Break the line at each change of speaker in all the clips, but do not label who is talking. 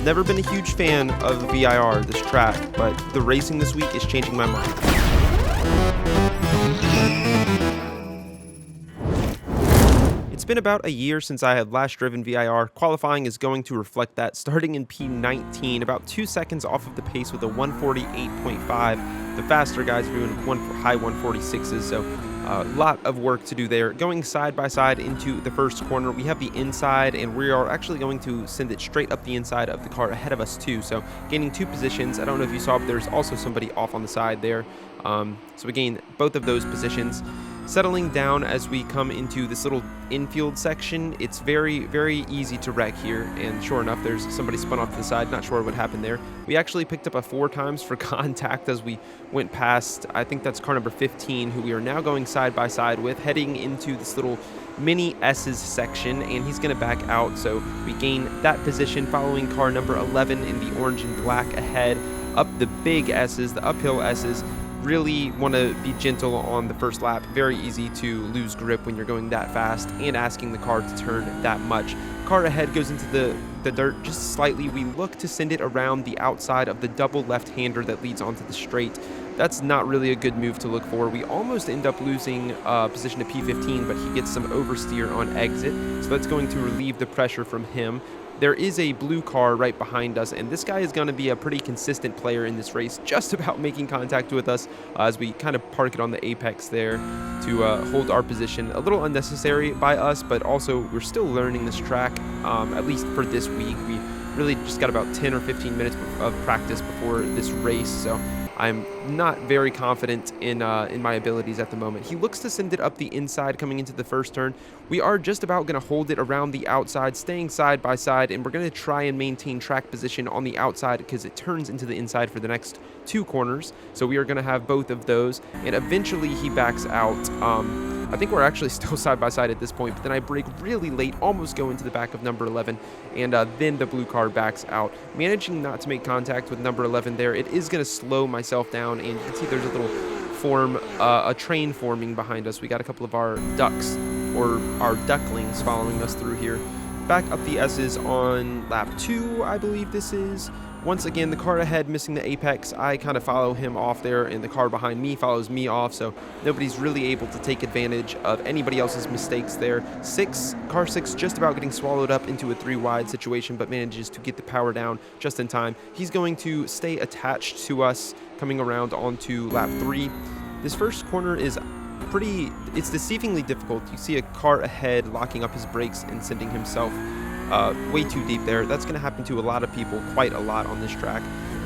never been a huge fan of VIR, this track, but the racing this week is changing my mind. It's been about a year since I had last driven VIR. Qualifying is going to reflect that, starting in P19, about 2 seconds off of the pace with a 148.5. The faster guys are doing high 146s, so a lot of work to do there. Going side by side into the first corner, we have the inside, and we are actually going to send it straight up the inside of the car ahead of us too, so gaining 2 positions. I don't know if you saw, but there's also somebody off on the side there. So we gain both of those positions. Settling down as we come into this little infield section, it's very, very easy to wreck here, and sure enough, there's somebody spun off to the side. Not sure what happened there. We actually picked up a 4 times for contact as we went past, I think that's car number 15, who we are now going side by side with, heading into this little mini S's section, and he's going to back out, so we gain that position following car number 11 in the orange and black ahead. Up the big S's, the uphill S's. Really want to be gentle on the first lap. Very easy to lose grip when you're going that fast and asking the car to turn that much. Car ahead goes into the dirt just slightly. We look to send it around the outside of the double left-hander that leads onto the straight. That's not really a good move to look for. We almost end up losing position to P15, but he gets some oversteer on exit, so that's going to relieve the pressure from him. There is a blue car right behind us, and this guy is going to be a pretty consistent player in this race, just about making contact with us as we kind of park it on the apex there to hold our position. A little unnecessary by us, but also we're still learning this track, at least for this week. We really just got about 10 or 15 minutes of practice before this race, so I'm not very confident in my abilities at the moment. He looks to send it up the inside coming into the first turn. We are just about going to hold it around the outside, staying side by side, and we're going to try and maintain track position on the outside because it turns into the inside for the next 2 corners. So we are going to have both of those, and eventually he backs out. I think we're actually still side by side at this point, but then I brake really late, almost go into the back of number 11, and then the blue car backs out. Managing not to make contact with number 11 there, it is going to slow myself down, and you can see there's a little a train forming behind us. We got a couple of our ducks, or our ducklings, following us through here. Back up the S's on lap 2, I believe this is. Once again, the car ahead missing the apex. I kind of follow him off there, and the car behind me follows me off, so nobody's really able to take advantage of anybody else's mistakes there. Car 6 just about getting swallowed up into a 3-wide situation, but manages to get the power down just in time. He's going to stay attached to us coming around onto lap 3. This first corner is it's deceivingly difficult. You see a car ahead locking up his brakes and sending himself way too deep there. That's going to happen to a lot of people quite a lot on this track.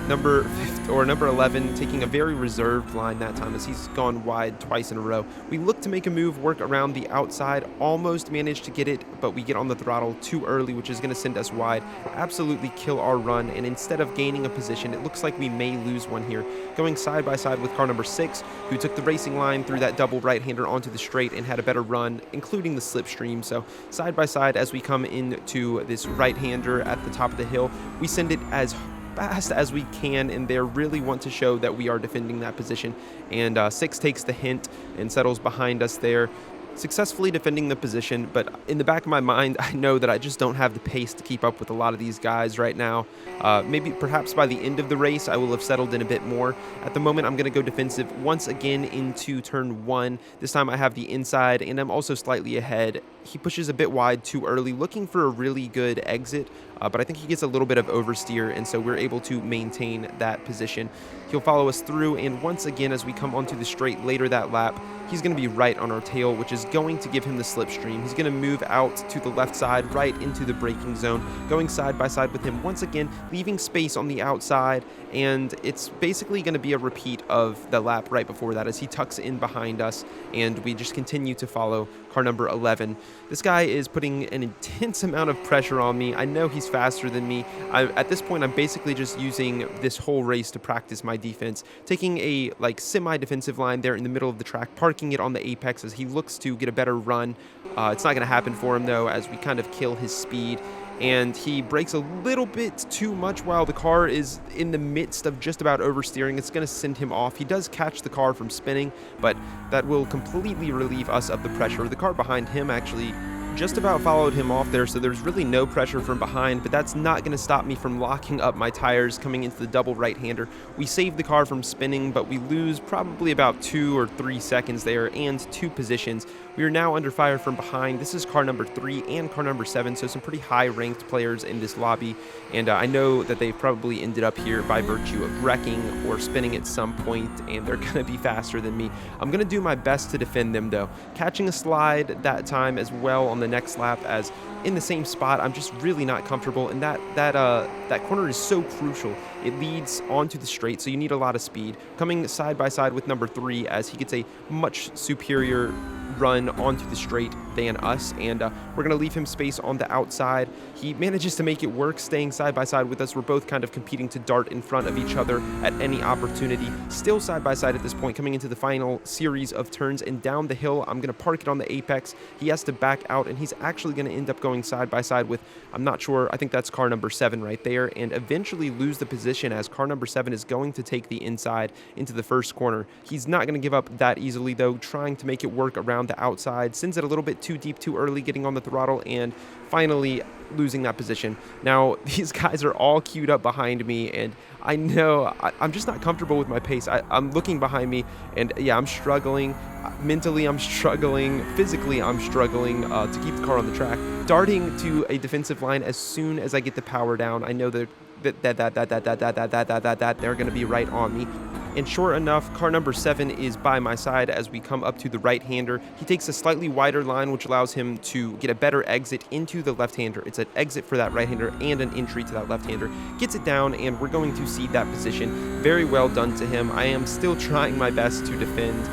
Number 11 taking a very reserved line that time as he's gone wide twice in a row. We look to make a move, work around the outside, almost managed to get it, but we get on the throttle too early, which is going to send us wide, absolutely kill our run, and instead of gaining a position, it looks like we may lose one here. Going side by side with car number 6, who took the racing line through that double right-hander onto the straight and had a better run, including the slipstream. So side by side as we come into this right-hander at the top of the hill, we send it as fast as we can, and they really want to show that we are defending that position, and 6 takes the hint and settles behind us there, successfully defending the position. But in the back of my mind, I know that I just don't have the pace to keep up with a lot of these guys right now. Perhaps by the end of the race I will have settled in a bit more. At the moment I'm going to go defensive once again into turn 1. This time I have the inside, and I'm also slightly ahead. He pushes a bit wide too early, looking for a really good exit, but I think he gets a little bit of oversteer, and so we're able to maintain that position. He'll follow us through, and once again as we come onto the straight later that lap, he's going to be right on our tail, which is going to give him the slipstream. He's going to move out to the left side, right into the braking zone, going side by side with him once again, leaving space on the outside, and it's basically going to be a repeat of the lap right before that as he tucks in behind us, and we just continue to follow car number 11. This guy is putting an intense amount of pressure on me. I know he's faster than me. At this point, I'm basically just using this whole race to practice my defense, taking a semi-defensive line there in the middle of the track, parking it on the apex as he looks to get a better run. It's not going to happen for him though, as we kind of kill his speed, and he brakes a little bit too much while the car is in the midst of just about oversteering. It's going to send him off. He does catch the car from spinning, but that will completely relieve us of the pressure. The car behind him actually just about followed him off there, so there's really no pressure from behind, but that's not going to stop me from locking up my tires coming into the double right-hander. We saved the car from spinning, but we lose probably about 2 or 3 seconds there and 2 positions. We are now under fire from behind. This is car number 3 and car number 7, so some pretty high-ranked players in this lobby, and I know that they've probably ended up here by virtue of wrecking or spinning at some point, and they're going to be faster than me. I'm going to do my best to defend them, though. Catching a slide that time as well on the next lap, as in the same spot, I'm just really not comfortable, and that corner is so crucial. It leads onto the straight, so you need a lot of speed. Coming side by side with number 3, as he gets a much superior run onto the straight than us, and we're going to leave him space on the outside. He manages to make it work, staying side by side with us. We're both kind of competing to dart in front of each other at any opportunity. Still side by side at this point, coming into the final series of turns, and down the hill, I'm going to park it on the apex. He has to back out, and he's actually going to end up going side by side with, I'm not sure, I think that's car number 7 right there, and eventually lose the position as car number 7 is going to take the inside into the first corner. He's not going to give up that easily, though, trying to make it work around the outside, sends it a little bit too deep too early, getting on the throttle, and finally losing that position. Now, these guys are all queued up behind me, and I know I'm just not comfortable with my pace. I'm looking behind me, and yeah, I'm struggling. Mentally, I'm struggling. Physically, I'm struggling to keep the car on the track. Darting to a defensive line as soon as I get the power down. I know that they're going to be right on me. And sure enough, car number 7 is by my side as we come up to the right-hander. He takes a slightly wider line, which allows him to get a better exit into the left-hander. It's an exit for that right-hander and an entry to that left-hander. Gets it down, and we're going to cede that position. Very well done to him. I am still trying my best to defend.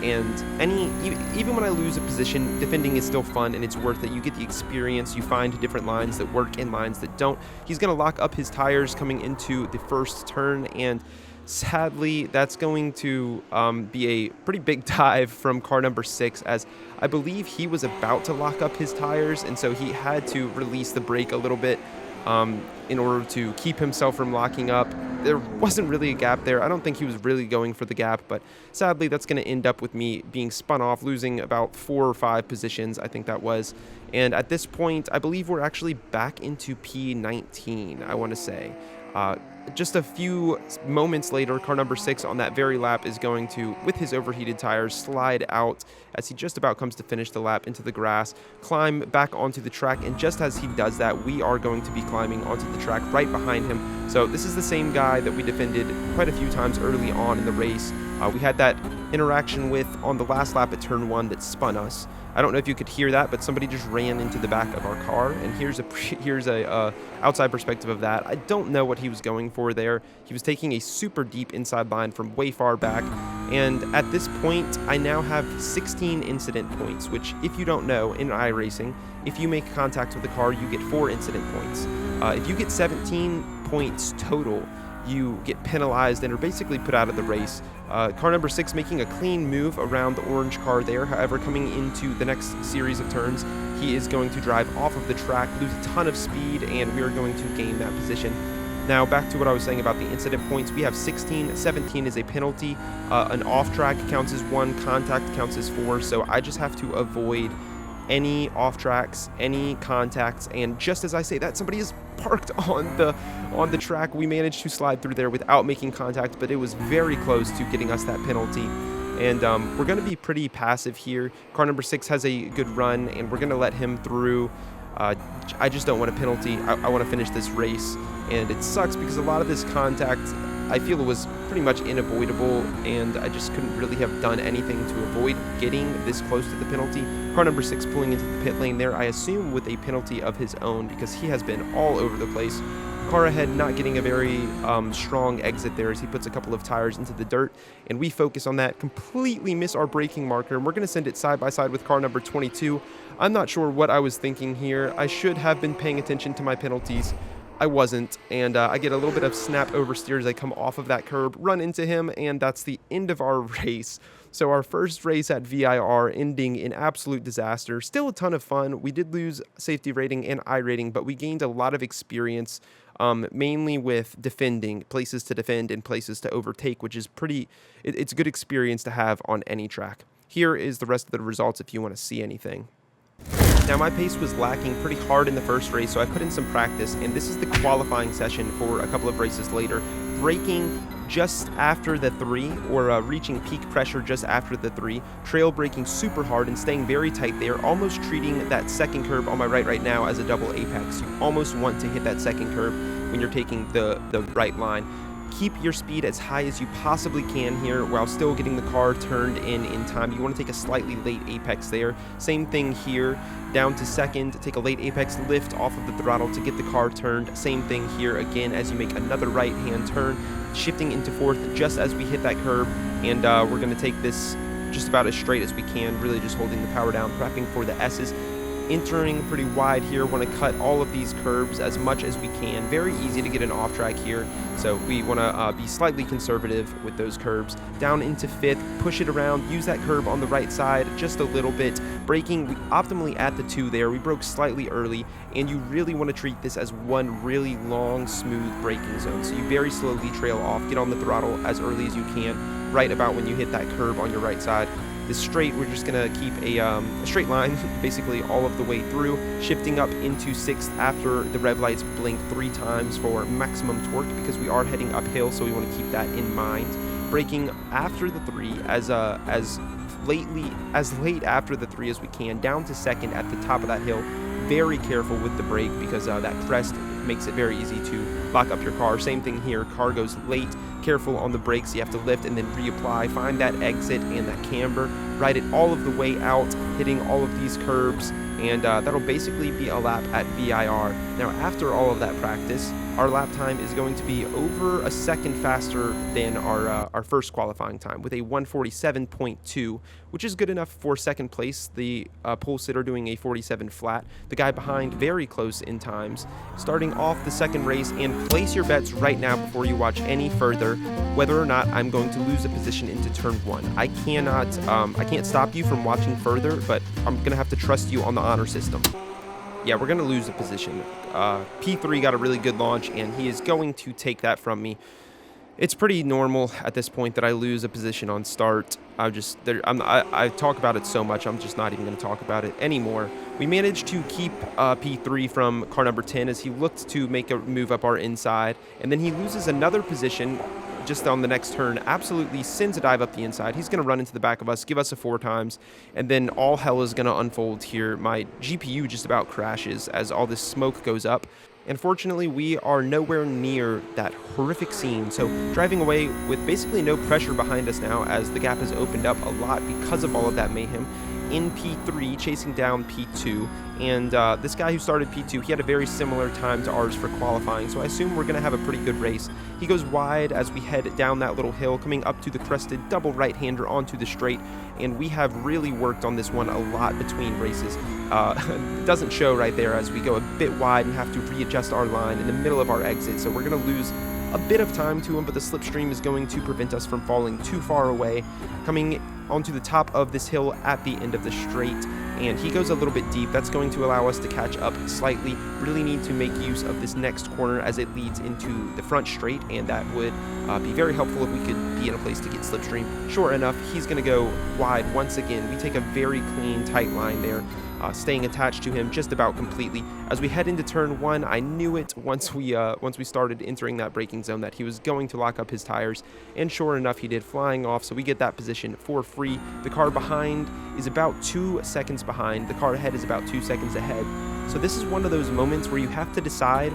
Even when I lose a position, defending is still fun, and it's worth it. You get the experience. You find different lines that work and lines that don't. He's going to lock up his tires coming into the first turn, and sadly, that's going to be a pretty big dive from car number 6, as I believe he was about to lock up his tires, and so he had to release the brake a little bit in order to keep himself from locking up. There wasn't really a gap there. I don't think he was really going for the gap, but sadly, that's going to end up with me being spun off, losing about 4 or 5 positions, I think that was. And at this point, I believe we're actually back into P19, I want to say. Just a few moments later, car number 6 on that very lap is going to, with his overheated tires, slide out as he just about comes to finish the lap into the grass, climb back onto the track, and just as he does that, we are going to be climbing onto the track right behind him. So this is the same guy that we defended quite a few times early on in the race. We had that interaction with on the last lap at turn 1 that spun us. I don't know if you could hear that, but somebody just ran into the back of our car, and here's a outside perspective of that. I don't know what he was going for there. He was taking a super deep inside line from way far back, and at this point, I now have 16 incident points, which, if you don't know, in iRacing, if you make contact with the car, you get 4 incident points. If you get 17 points total, you get penalized and are basically put out of the race. Car number 6 making a clean move around the orange car there. However, coming into the next series of turns, he is going to drive off of the track, lose a ton of speed, and we are going to gain that position. Now, back to what I was saying about the incident points. We have 16, 17 is a penalty. An off-track counts as 1, contact counts as 4, so I just have to avoid any off tracks, any contacts, and just as I say that, somebody is parked on the track. We managed to slide through there without making contact, but it was very close to getting us that penalty. And we're going to be pretty passive here. Car number 6 has a good run, and we're going to let him through. I just don't want a penalty. I want to finish this race, and it sucks because a lot of this contact, I feel it was pretty much unavoidable, and I just couldn't really have done anything to avoid getting this close to the penalty. Car number 6 pulling into the pit lane there, I assume with a penalty of his own, because he has been all over the place. Car ahead not getting a very strong exit there as he puts a couple of tires into the dirt, and we focus on that, completely miss our braking marker, and we're going to send it side by side with car number 22. I'm not sure what I was thinking here. I should have been paying attention to my penalties. I wasn't, and I get a little bit of snap oversteer as I come off of that curb, run into him, and that's the end of our race. So our first race at VIR ending in absolute disaster. Still a ton of fun. We did lose safety rating and I rating, but we gained a lot of experience, mainly with defending, places to defend and places to overtake, which is it's a good experience to have on any track. Here is the rest of the results if you want to see anything. Now, my pace was lacking pretty hard in the first race, so I put in some practice, and this is the qualifying session for a couple of races later. Braking just after the 3, or reaching peak pressure just after the 3, trail braking super hard and staying very tight there, almost treating that second curb on my right now as a double apex. You almost want to hit that second curb when you're taking the right line. Keep your speed as high as you possibly can here while still getting the car turned in time. You want to take a slightly late apex there. Same thing here, down to second, take a late apex, lift off of the throttle to get the car turned. Same thing here again as you make another right hand turn, shifting into fourth just as we hit that curb, and we're going to take this just about as straight as we can, really just holding the power down, prepping for the S's. Entering pretty wide here, want to cut all of these curbs as much as we can. Very easy to get an off track here, so we want to be slightly conservative with those curbs. Down into fifth, push it around, use that curb on the right side just a little bit. Braking optimally at the 2 there. We broke slightly early, and you really want to treat this as one really long, smooth braking zone. So you very slowly trail off, get on the throttle as early as you can, right about when you hit that curb on your right side. This straight, we're just going to keep a straight line basically all of the way through, shifting up into 6th after the rev lights blink 3 times for maximum torque, because we are heading uphill, so we want to keep that in mind. Braking after the 3 as late after the 3 as we can, down to 2nd at the top of that hill. Very careful with the brake, because that crest makes it very easy to lock up your car. Same thing here, car goes late, careful on the brakes, you have to lift and then reapply, find that exit and that camber, ride it all of the way out, hitting all of these curbs, and that'll basically be a lap at VIR. Now, after all of that practice, our lap time is going to be over a second faster than our first qualifying time, with a 147.2, which is good enough for second place. The pole sitter doing a 47 flat. The guy behind very close in times. Starting off the second race, and place your bets right now before you watch any further whether or not I'm going to lose a position into turn 1. I can't stop you from watching further, but I'm gonna have to trust you on the honor system. Yeah, we're going to lose a position. P3 got a really good launch, and he is going to take that from me. It's pretty normal at this point that I lose a position on start. I talk about it so much, I'm just not even going to talk about it anymore. We managed to keep P3 from car number 10 as he looked to make a move up our inside, and then he loses another position just on the next turn, absolutely sends a dive up the inside. He's going to run into the back of us, give us a 4 times, and then all hell is going to unfold here. My GPU just about crashes as all this smoke goes up. Unfortunately, we are nowhere near that horrific scene, so driving away with basically no pressure behind us now, as the gap has opened up a lot because of all of that mayhem. In P3, chasing down P2, and this guy who started P2, he had a very similar time to ours for qualifying, so I assume we're going to have a pretty good race. He goes wide as we head down that little hill, coming up to the crested double right-hander onto the straight, and we have really worked on this one a lot between races. It doesn't show right there as we go a bit wide and have to readjust our line in the middle of our exit, so we're going to lose a bit of time to him, but the slipstream is going to prevent us from falling too far away. Coming onto the top of this hill at the end of the straight, and he goes a little bit deep. That's going to allow us to catch up slightly. Really need to make use of this next corner as it leads into the front straight, and that would be very helpful if we could be in a place to get slipstream. Sure enough, he's going to go wide once again. We take a very clean, tight line there, staying attached to him just about completely. As we head into turn 1, I knew it once we started entering that braking zone that he was going to lock up his tires, and sure enough, he did, flying off, so we get that position for free. The car behind is about 2 seconds behind. The car ahead is about 2 seconds ahead. So this is one of those moments where you have to decide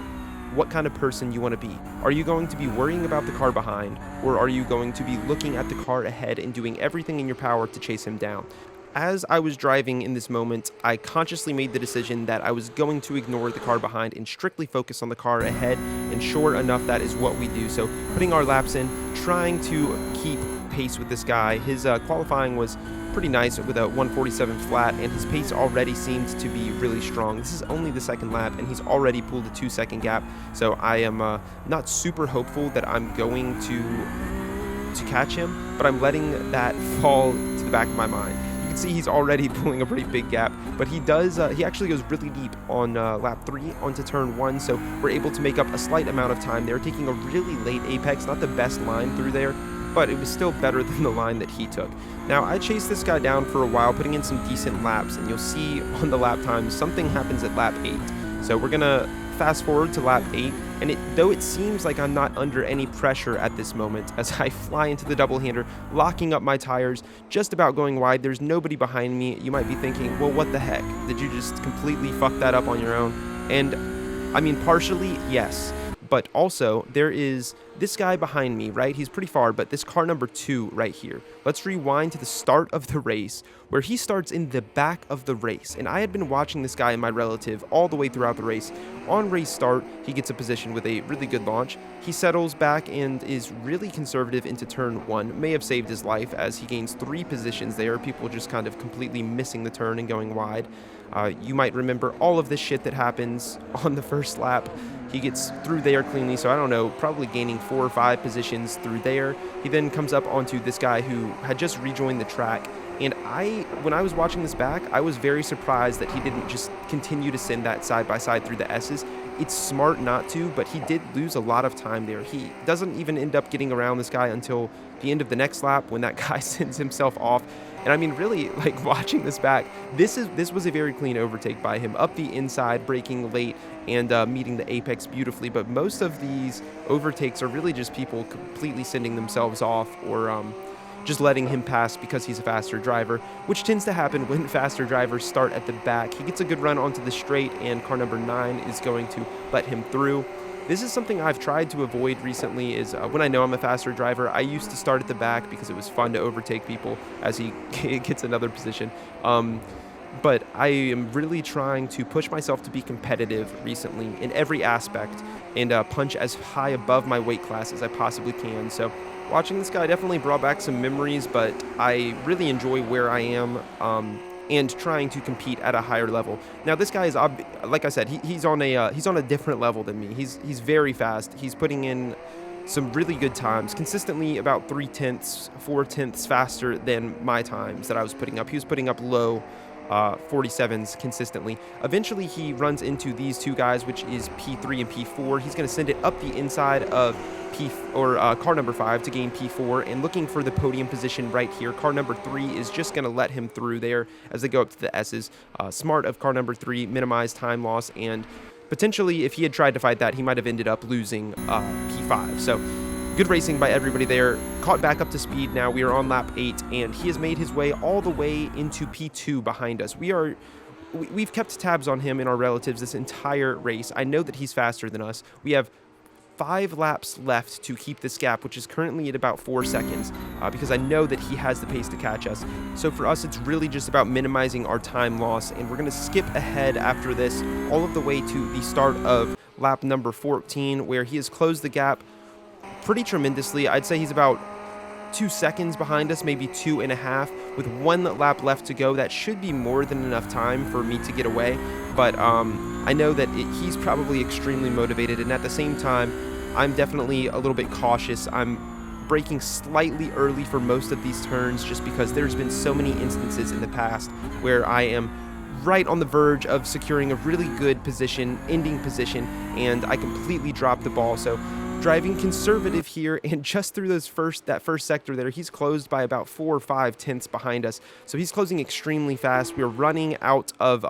what kind of person you want to be. Are you going to be worrying about the car behind, or are you going to be looking at the car ahead and doing everything in your power to chase him down? As I was driving in this moment, I consciously made the decision that I was going to ignore the car behind and strictly focus on the car ahead, and sure enough, that is what we do. So putting our laps in, trying to keep pace with this guy. His qualifying was pretty nice with a 147 flat, and his pace already seemed to be really strong. This is only the second lap, and he's already pulled a 2-second gap, so I am not super hopeful that I'm going to catch him, but I'm letting that fall to the back of my mind. You can see he's already pulling a pretty big gap, but he actually goes really deep on lap 3 onto turn 1, so we're able to make up a slight amount of time there, taking a really late apex, not the best line through there, but it was still better than the line that he took. Now, I chased this guy down for a while, putting in some decent laps, and you'll see on the lap times something happens at lap 8. So we're going to fast forward to lap 8, and though it seems like I'm not under any pressure at this moment, as I fly into the double-hander, locking up my tires, just about going wide, there's nobody behind me. You might be thinking, well, what the heck? Did you just completely fuck that up on your own? And, I mean, partially, yes. But also, there is this guy behind me, right? He's pretty far, but this car number 2 right here. Let's rewind to the start of the race, where he starts in the back of the race. And I had been watching this guy and my relative all the way throughout the race. On race start, he gets a position with a really good launch. He settles back and is really conservative into turn 1. May have saved his life as he gains 3 positions there. People just kind of completely missing the turn and going wide. You might remember all of this shit that happens on the first lap. He gets through there cleanly, so I don't know, probably gaining 4 or 5 positions through there. He then comes up onto this guy who had just rejoined the track. And when I was watching this back, I was very surprised that he didn't just continue to send that side-by-side through the S's. It's smart not to, but he did lose a lot of time there. He doesn't even end up getting around this guy until the end of the next lap when that guy sends himself off. And I mean, really, like, watching this back, this was a very clean overtake by him, up the inside, braking late, and meeting the apex beautifully. But most of these overtakes are really just people completely sending themselves off, or just letting him pass because he's a faster driver, which tends to happen when faster drivers start at the back. He gets a good run onto the straight, and car number 9 is going to let him through. This is something I've tried to avoid recently, is when I know I'm a faster driver, I used to start at the back because it was fun to overtake people as he gets another position. But I am really trying to push myself to be competitive recently in every aspect and punch as high above my weight class as I possibly can. So watching this guy definitely brought back some memories, but I really enjoy where I am and trying to compete at a higher level. Now, this guy is, like I said, he's on a different level than me. He's very fast. He's putting in some really good times, consistently about 3/10, 4/10 faster than my times that I was putting up. He was putting up low 47s consistently. Eventually, he runs into these 2 guys, which is P3 and P4. He's going to send it up the inside of car number 5 to gain P4, and looking for the podium position right here. Car number 3 is just going to let him through there as they go up to the S's. Smart of car number 3, minimize time loss, and potentially, if he had tried to fight that, he might have ended up losing P5. So good racing by everybody there. Caught back up to speed now. We are on lap 8, and he has made his way all the way into P2 behind us. We've kept tabs on him and our relatives this entire race. I know that he's faster than us. We have 5 laps left to keep this gap, which is currently at about 4 seconds, because I know that he has the pace to catch us. So for us, it's really just about minimizing our time loss, and we're going to skip ahead after this all of the way to the start of lap number 14, where he has closed the gap pretty tremendously. I'd say he's about 2 seconds behind us, maybe 2.5, with 1 lap left to go. That should be more than enough time for me to get away, but I know that he's probably extremely motivated, and at the same time, I'm definitely a little bit cautious. I'm braking slightly early for most of these turns just because there's been so many instances in the past where I am right on the verge of securing a really good position, ending position, and I completely dropped the ball. So driving conservative here, and just through that first sector there, he's closed by about 4 or 5 tenths behind us. So he's closing extremely fast. We're running out of,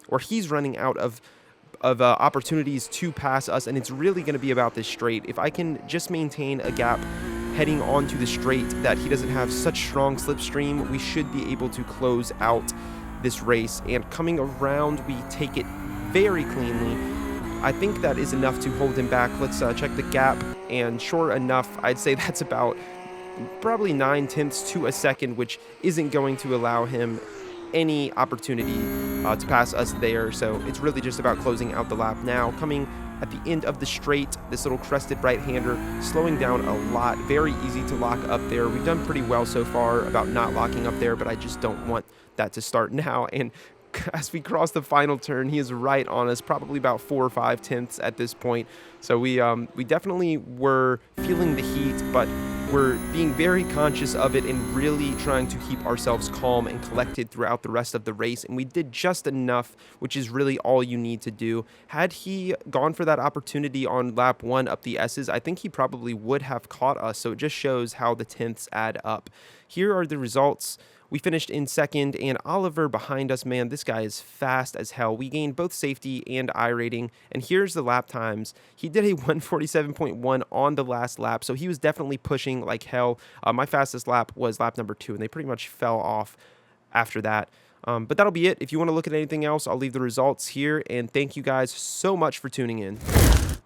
or he's running out of opportunities to pass us, and it's really going to be about this straight. If I can just maintain a gap heading onto the straight that he doesn't have such strong slipstream, we should be able to close out this race. And coming around, we take it very cleanly. I think that is enough to hold him back. Let's check the gap, and sure enough, I'd say that's about probably 9/10 to a second, which isn't going to allow him any opportunity to pass us there. So it's really just about closing out the lap now. Coming at the end of the straight, this little crested right-hander, slowing down a lot. Very easy to lock up there. We've done pretty well so far about not locking up there, but I just don't want that to start now. And as we cross the final turn, he is right on us, probably about 4 or 5 tenths at this point. So we definitely were feeling the heat, but we're being very conscious of it and really trying to keep ourselves calm and collected throughout the rest of the race. And we did just enough, which is really all you need to do. Had he gone for that opportunity on lap 1 up the S's, I think he probably would have caught us. So it just shows how the tenths add up. Here are the results. We finished in second, and Oliver behind us, man, this guy is fast as hell. We gained both safety and I rating, and here's the lap times. He did a 147.1 on the last lap, so he was definitely pushing like hell. My fastest lap was lap number 2, and they pretty much fell off after that. But that'll be it. If you want to look at anything else, I'll leave the results here, and thank you guys so much for tuning in.